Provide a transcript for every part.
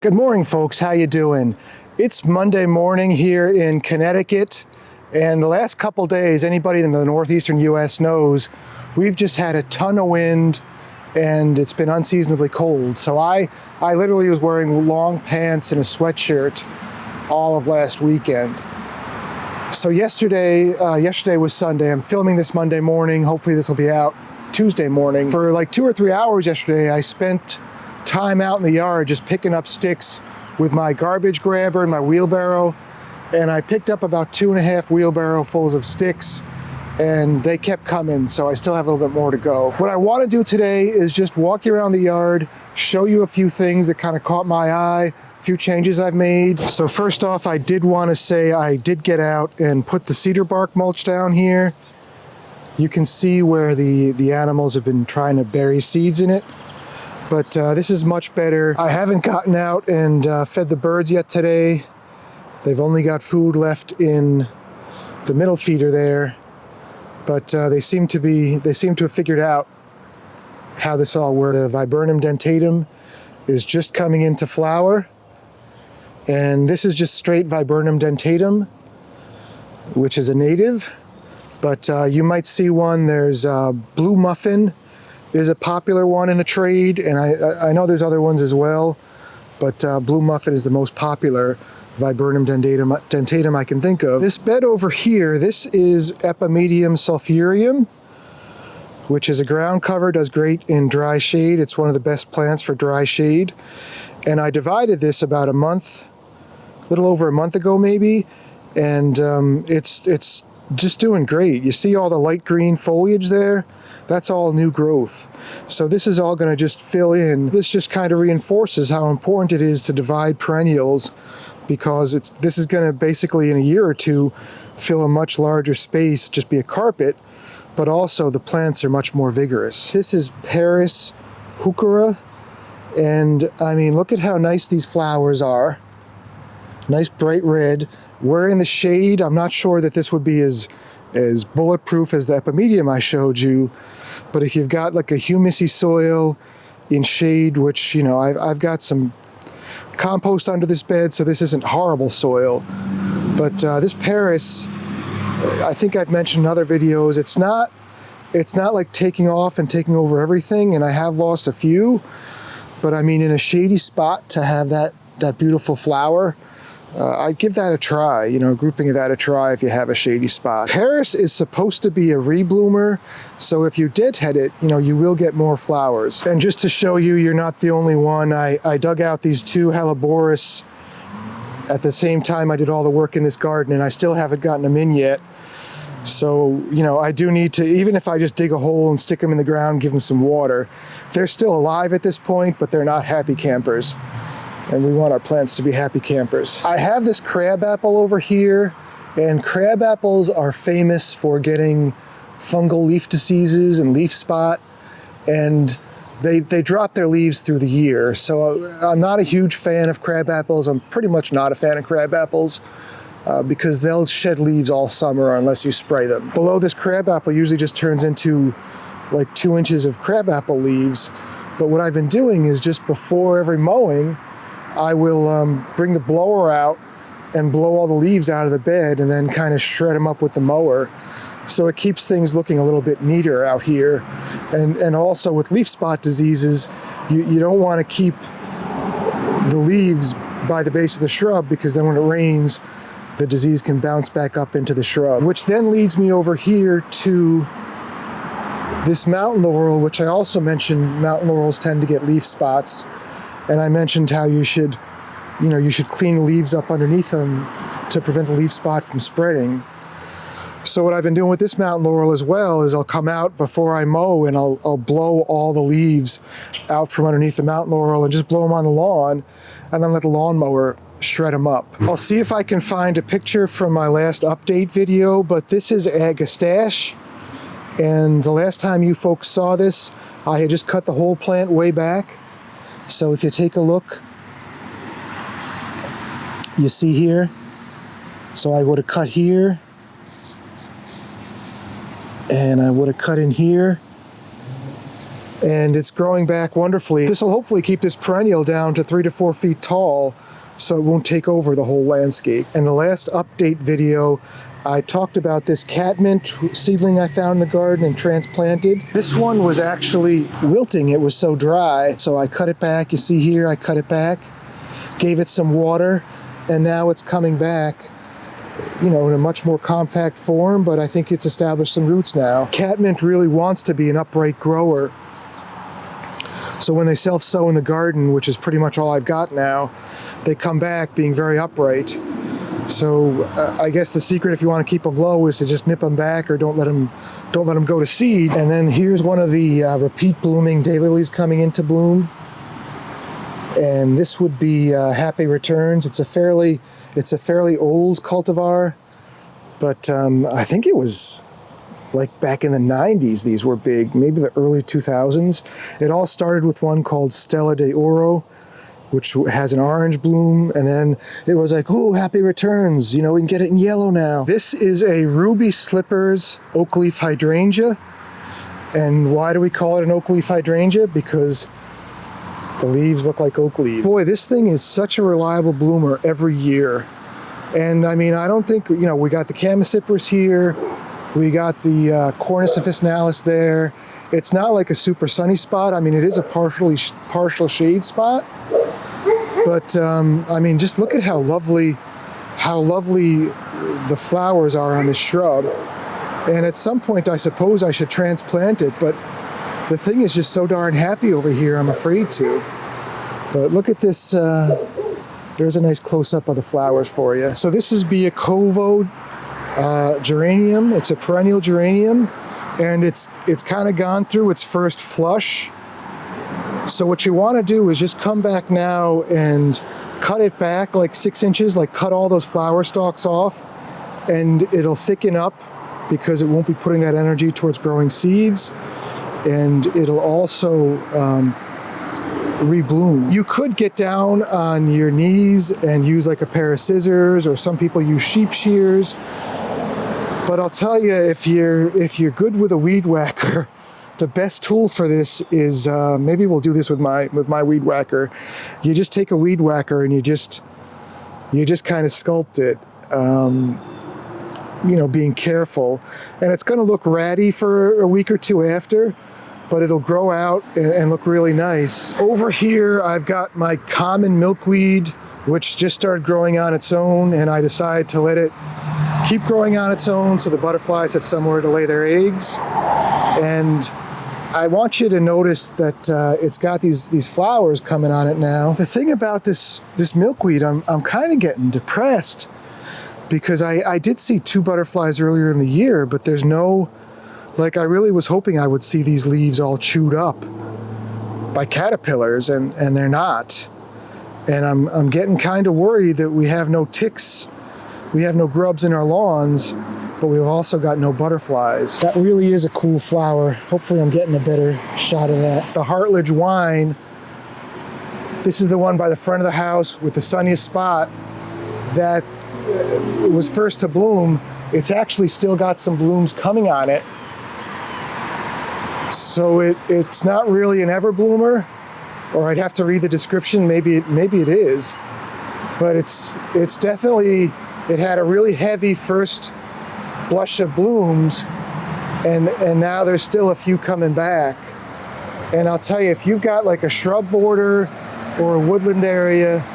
Good morning, folks. How you doing? It's Monday morning here in Connecticut, and the last couple days, anybody in the northeastern U.S. knows, we've just had a ton of wind, and it's been unseasonably cold. So I literally was wearing long pants and a sweatshirt all of last weekend. So yesterday was Sunday. I'm filming this Monday morning. Hopefully this will be out Tuesday morning. For like 2 or 3 hours yesterday, I spent time out in the yard just picking up sticks with my garbage grabber and my wheelbarrow, and I picked up about 2.5 wheelbarrow fulls of sticks, and they kept coming, so I still have a little bit more to go. What I want to do today is just walk you around the yard, show you a few things that kind of caught my eye, a few changes I've made. So first off, I did want to say I did get out and put the cedar bark mulch down here. You can see where the animals have been trying to bury seeds in it. But this is much better. I haven't gotten out and fed the birds yet today. They've only got food left in the middle feeder there. But they seem to have figured out how this all works. The viburnum dentatum is just coming into flower. And this is just straight viburnum dentatum, which is a native. But you might see one. There's blue muffin is a popular one in the trade, and I know there's other ones as well, but blue muffin is the most popular viburnum dentatum I can think of. This bed over here, this is epimedium sulphureum, which is a ground cover, does great in dry shade. It's one of the best plants for dry shade. And I divided this about a little over a month ago maybe, and it's just doing great. You see all the light green foliage there? That's all new growth. So this is all going to just fill in. This just kind of reinforces how important it is to divide perennials, because this is going to basically in a year or two fill a much larger space, just be a carpet, but also the plants are much more vigorous. This is Paris Heuchera, and I mean, look at how nice these flowers are. Nice bright red. We're in the shade. I'm not sure that this would be as bulletproof as the epimedium I showed you, but if you've got like a humusy soil in shade, which, you know, I've got some compost under this bed, so this isn't horrible soil. But this Paris, I think I've mentioned in other videos, it's not like taking off and taking over everything, and I have lost a few, but I mean, in a shady spot to have that beautiful flower, I'd give that a try, you know, grouping of that a try if you have a shady spot. Paris is supposed to be a rebloomer, so if you deadhead it, you know, you will get more flowers. And just to show you, you're not the only one, I dug out these 2 Helleborus at the same time I did all the work in this garden, and I still haven't gotten them in yet. So, you know, I do need to, even if I just dig a hole and stick them in the ground, give them some water, they're still alive at this point, but they're not happy campers. And we want our plants to be happy campers. I have this crabapple over here, and crabapples are famous for getting fungal leaf diseases and leaf spot, and they drop their leaves through the year. So I'm not a huge fan of crabapples. I'm pretty much not a fan of crabapples because they'll shed leaves all summer unless you spray them. Below this crabapple usually just turns into like 2 inches of crabapple leaves. But what I've been doing is just before every mowing, I will bring the blower out and blow all the leaves out of the bed and then kind of shred them up with the mower. So it keeps things looking a little bit neater out here. And also with leaf spot diseases, you don't want to keep the leaves by the base of the shrub, because then when it rains, the disease can bounce back up into the shrub. Which then leads me over here to this mountain laurel, which I also mentioned mountain laurels tend to get leaf spots. And I mentioned how you should clean the leaves up underneath them to prevent the leaf spot from spreading. So what I've been doing with this mountain laurel as well is I'll come out before I mow and I'll blow all the leaves out from underneath the mountain laurel and just blow them on the lawn, and then let the lawnmower shred them up. I'll see if I can find a picture from my last update video, but this is agastache. And the last time you folks saw this, I had just cut the whole plant way back. So if you take a look, you see here, so I would have cut here, and I would have cut in here, and it's growing back wonderfully. This will hopefully keep this perennial down to 3 to 4 feet tall, so it won't take over the whole landscape. In the last update video, I talked about this catmint seedling I found in the garden and transplanted. This one was actually wilting. It was so dry, so I cut it back. You see here, I cut it back, gave it some water, and now it's coming back, you know, in a much more compact form, but I think it's established some roots now. Catmint really wants to be an upright grower. So when they self-sow in the garden, which is pretty much all I've got now, they come back being very upright. So I guess the secret, if you want to keep them low, is to just nip them back or don't let them go to seed. And then here's one of the repeat blooming daylilies coming into bloom. And this would be Happy Returns. It's a fairly old cultivar, but I think it was like back in the 90s these were big, maybe the early 2000s. It all started with one called Stella de Oro, which has an orange bloom, and then it was like, oh, Happy Returns, you know, we can get it in yellow now. This is a Ruby Slippers oakleaf hydrangea. And why do we call it an oakleaf hydrangea? Because the leaves look like oak leaves. Boy, this thing is such a reliable bloomer every year. And I mean, I don't think, you know, we got the Chamaecyparis here, we got the Cornus officinalis there. It's not like a super sunny spot. I mean, it is a partial shade spot. But I mean, just look at how lovely the flowers are on this shrub. And at some point, I suppose I should transplant it, but the thing is just so darn happy over here, I'm afraid to. But look at this, there's a nice close-up of the flowers for you. So this is Biokovo geranium. It's a perennial geranium, and it's kind of gone through its first flush. So what you want to do is just come back now and cut it back like 6 inches, like cut all those flower stalks off, and it'll thicken up because it won't be putting that energy towards growing seeds, and it'll also rebloom. You could get down on your knees and use like a pair of scissors, or some people use sheep shears. But I'll tell you, if you're good with a weed whacker, the best tool for this is, maybe we'll do this with my weed whacker. You just take a weed whacker and you just kind of sculpt it, you know, being careful. And it's going to look ratty for a week or two after, but it'll grow out and look really nice. Over here, I've got my common milkweed, which just started growing on its own, and I decided to let it keep growing on its own so the butterflies have somewhere to lay their eggs. And I want you to notice that it's got these flowers coming on it now. The thing about this milkweed, I'm kind of getting depressed, because I did see 2 butterflies earlier in the year, but there's no, like, I really was hoping I would see these leaves all chewed up by caterpillars, and they're not. And I'm getting kind of worried that we have no ticks, we have no grubs in our lawns, but we've also got no butterflies. That really is a cool flower. Hopefully I'm getting a better shot of that. The hartlage wine, this is the one by the front of the house with the sunniest spot that was first to bloom. It's actually still got some blooms coming on it. So it's not really an ever bloomer, or I'd have to read the description, maybe it is. But it's definitely, it had a really heavy first blush of blooms, and now there's still a few coming back. And I'll tell you, if you've got like a shrub border or a woodland area,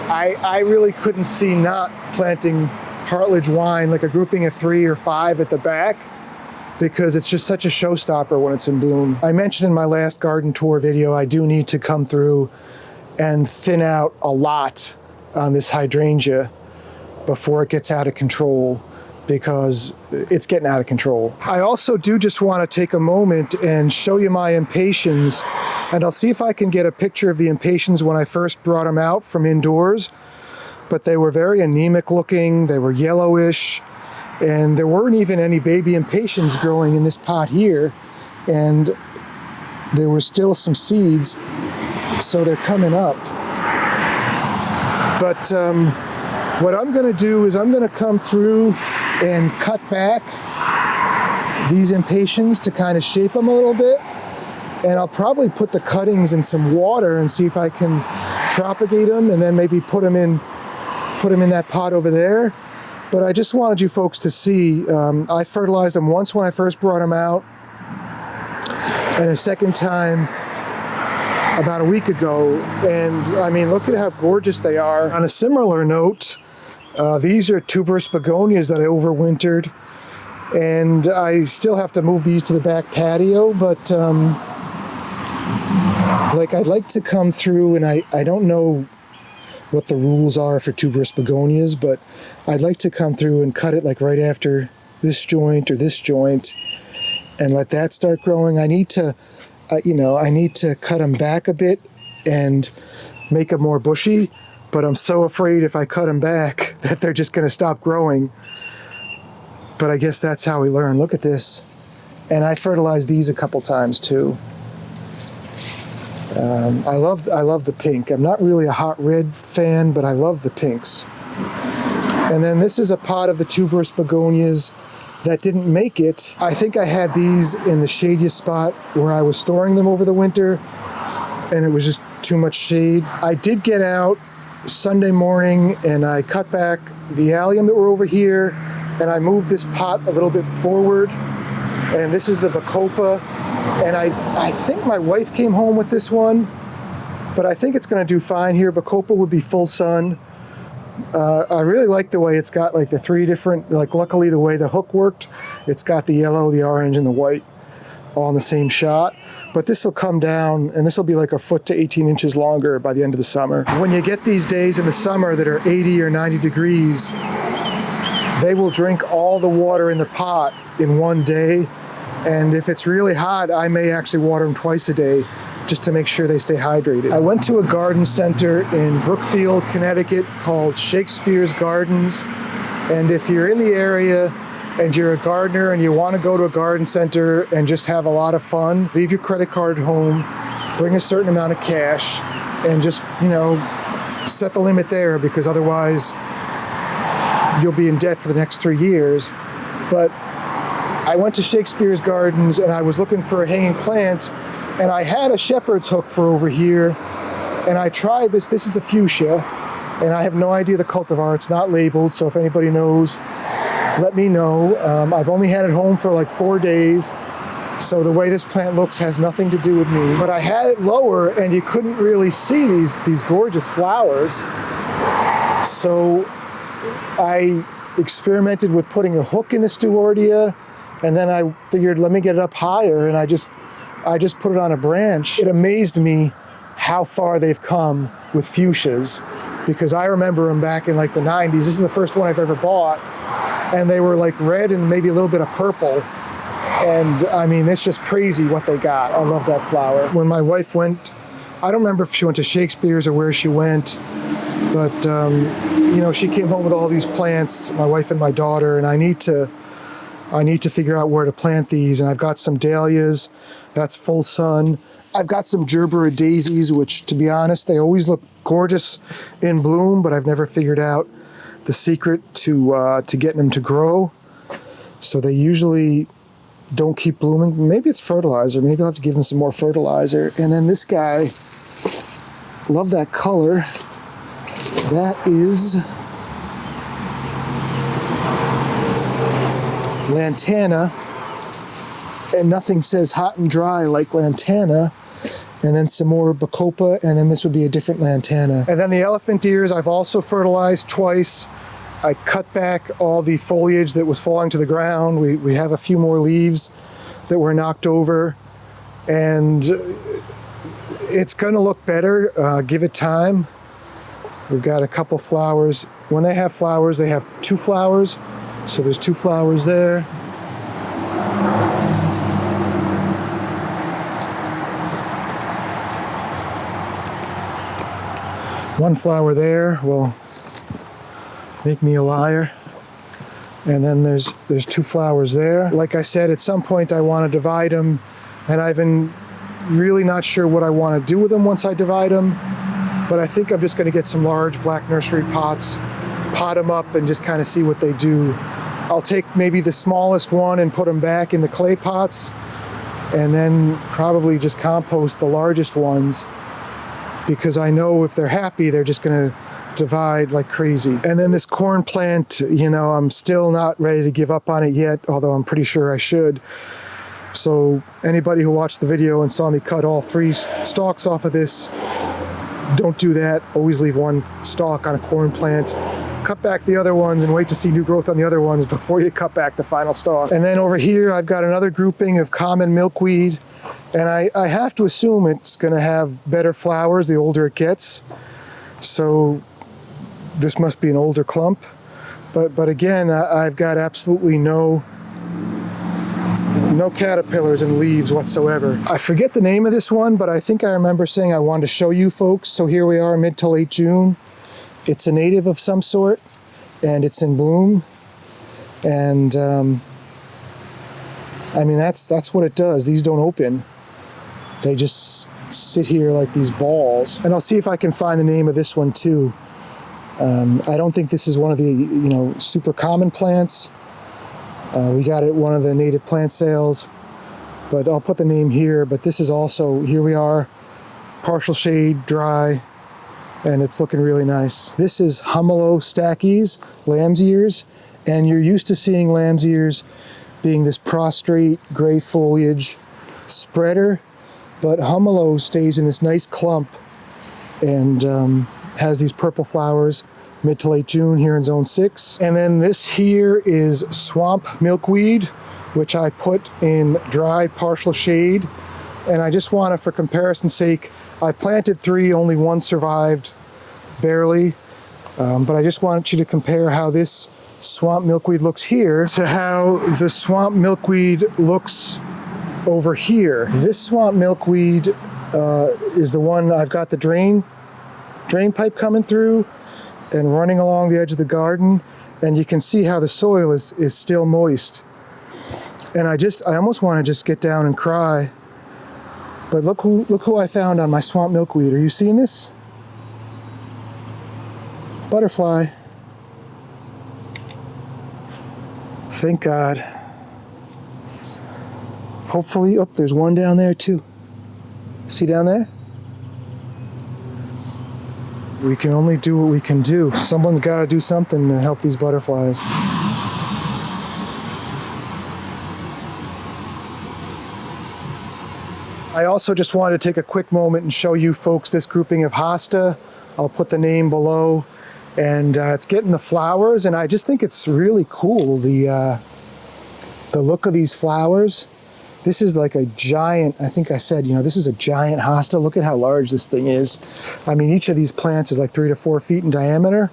I really couldn't see not planting hartlage wine, like a grouping of 3 or 5 at the back, because it's just such a showstopper when it's in bloom. I mentioned in my last garden tour video, I do need to come through and thin out a lot on this hydrangea before it gets out of control, because it's getting out of control. I also do just want to take a moment and show you my Impatiens, and I'll see if I can get a picture of the Impatiens when I first brought them out from indoors. But they were very anemic looking, they were yellowish, and there weren't even any baby Impatiens growing in this pot here, and there were still some seeds, so they're coming up. But what I'm going to do is I'm going to come through and cut back these Impatiens to kind of shape them a little bit, And I'll probably put the cuttings in some water and see if I can propagate them, and then maybe put them in that pot over there. But I just wanted you folks to see, I fertilized them once when I first brought them out, and a second time about a week ago. And I mean, look at how gorgeous they are. On a similar note, these are tuberous begonias that I overwintered, and I still have to move these to the back patio, but like, I'd like to come through, and I don't know what the rules are for tuberous begonias, but I'd like to come through and cut it like right after this joint or this joint and let that start growing. I need to, I need to cut them back a bit and make them more bushy, but I'm so afraid if I cut them back that they're just going to stop growing. But I guess that's how we learn. Look at this. And I fertilized these a couple times too. I love the pink. I'm not really a hot red fan, but I love the pinks. And then this is a pot of the tuberous begonias that didn't make it. I think I had these in the shadiest spot where I was storing them over the winter, and it was just too much shade. I did get out Sunday morning and I cut back the allium that were over here, and I moved this pot a little bit forward. And this is the bacopa. And I think my wife came home with this one, but I think it's going to do fine here. Bacopa would be full sun. I really like the way it's got like the three different, like luckily the way the hook worked, it's got the yellow, the orange, and the white all in the same shot. But this will come down, and this will be like a foot to 18 inches longer by the end of the summer. When you get these days in the summer that are 80 or 90 degrees, they will drink all the water in the pot in one day. And if it's really hot, I may actually water them twice a day just to make sure they stay hydrated. I went to a garden center in Brookfield, Connecticut called Shakespeare's Gardens. And if you're in the area and you're a gardener and you want to go to a garden center and just have a lot of fun, leave your credit card home, bring a certain amount of cash, and just, set the limit there, because otherwise you'll be in debt for the next 3 years. But I went to Shakespeare's Gardens and I was looking for a hanging plant, and I had a shepherd's hook for over here, and I tried this. This is a fuchsia, and I have no idea the cultivar. It's not labeled, so if anybody knows, let me know. I've only had it home for like 4 days, so the way this plant looks has nothing to do with me. But I had it lower and you couldn't really see these gorgeous flowers. So I experimented with putting a hook in the stewardia, and then I figured, let me get it up higher, and I just put it on a branch. It amazed me how far they've come with fuchsias, because I remember them back in like the 90s. This is the first one I've ever bought, and they were like red and maybe a little bit of purple. And I mean, it's just crazy what they got. I love that flower. When my wife went, I don't remember if she went to Shakespeare's or where she went, but she came home with all these plants, my wife and my daughter, and I need to figure out where to plant these. And I've got some dahlias, that's full sun. I've got some gerbera daisies, which, to be honest, they always look gorgeous in bloom, but I've never figured out the secret to getting them to grow. So they usually don't keep blooming. Maybe it's fertilizer. Maybe I'll have to give them some more fertilizer. And then this guy, love that color. That is lantana, and nothing says hot and dry like lantana. And then some more bacopa, and then this would be a different lantana. And then the elephant ears I've also fertilized twice. I cut back all the foliage that was falling to the ground. We have a few more leaves that were knocked over, and it's gonna look better. Give it time. We've got a couple flowers. When they have flowers, they have 2 flowers. So there's 2 flowers there. One flower there will make me a liar. And then there's 2 flowers there. Like I said, at some point I want to divide them, and I've been really not sure what I want to do with them once I divide them. But I think I'm just going to get some large black nursery pots, pot them up, and just kind of see what they do. I'll take maybe the smallest one and put them back in the clay pots, and then probably just compost the largest ones, because I know if they're happy, they're just gonna divide like crazy. And then this corn plant, you know, I'm still not ready to give up on it yet, although I'm pretty sure I should. So anybody who watched the video and saw me cut all 3 stalks off of this, don't do that. Always leave 1 stalk on a corn plant. Cut back the other ones and wait to see new growth on the other ones before you cut back the final stalk. And then over here, I've got another grouping of common milkweed. And I have to assume it's gonna have better flowers the older it gets. So this must be an older clump. But again, I've got absolutely no caterpillars and leaves whatsoever. I forget the name of this one, but I think I remember saying I wanted to show you folks. So here we are, mid to late June. It's a native of some sort, and it's in bloom. And I mean, that's what it does. These don't open. They just sit here like these balls. And I'll see if I can find the name of this one too. I don't think this is one of the, you know, super common plants. We got it at one of the native plant sales, but I'll put the name here. But this is also, here we are, partial shade, dry, and it's looking really nice. This is stachys, lamb's ears, and you're used to seeing lamb's ears being this prostrate gray foliage spreader, but stays in this nice clump and has these purple flowers mid to late June here in zone 6. And then this here is swamp milkweed, which I put in dry partial shade. And I just want to, for comparison's sake, I planted 3, only 1 survived, barely. But I just want you to compare how this swamp milkweed looks here to how the swamp milkweed looks over here. This swamp milkweed is the one I've got the drain pipe coming through and running along the edge of the garden, and you can see how the soil is still moist. And I almost want to just get down and cry. But look who I found on my swamp milkweed. Are you seeing this? Butterfly. Thank God. Hopefully, oh, there's one down there too. See down there? We can only do what we can do. Someone's got to do something to help these butterflies. I also just wanted to take a quick moment and show you folks this grouping of Hosta. I'll put the name below, and it's getting the flowers, and I just think it's really cool, the look of these flowers. This is like a giant, I think I said, you know, this is a giant Hosta. Look at how large this thing is. I mean, each of these plants is like 3 to 4 feet in diameter,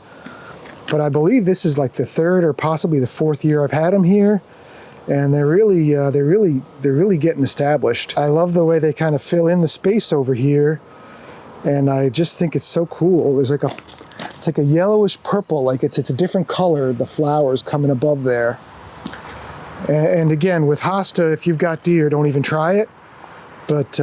but I believe this is like the 3rd or possibly the 4th year I've had them here. And they're really getting established. I love the way they kind of fill in the space over here. And I just think it's so cool. There's like it's like a yellowish purple, like it's a different color, the flowers coming above there. And again, with Hosta, if you've got deer, don't even try it. But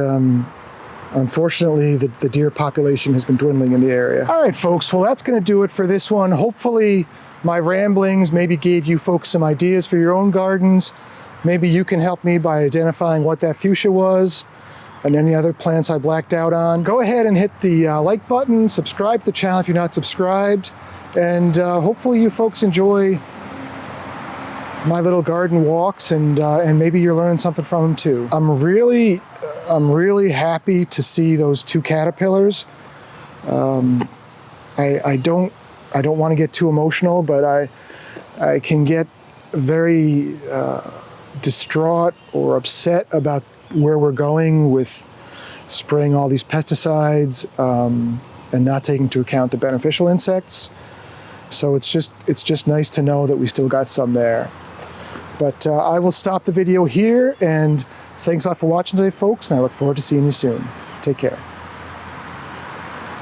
unfortunately, the deer population has been dwindling in the area. All right, folks, well, that's gonna do it for this one. Hopefully, my ramblings maybe gave you folks some ideas for your own gardens. Maybe you can help me by identifying what that fuchsia was and any other plants I blacked out on. Go ahead and hit the like button, subscribe to the channel if you're not subscribed, and hopefully you folks enjoy my little garden walks, and maybe you're learning something from them too. I'm really happy to see those 2 caterpillars. I don't want to get too emotional, but I can get very distraught or upset about where we're going with spraying all these pesticides and not taking into account the beneficial insects. So it's just nice to know that we still got some there. But I will stop the video here, and thanks a lot for watching today, folks, and I look forward to seeing you soon. Take care.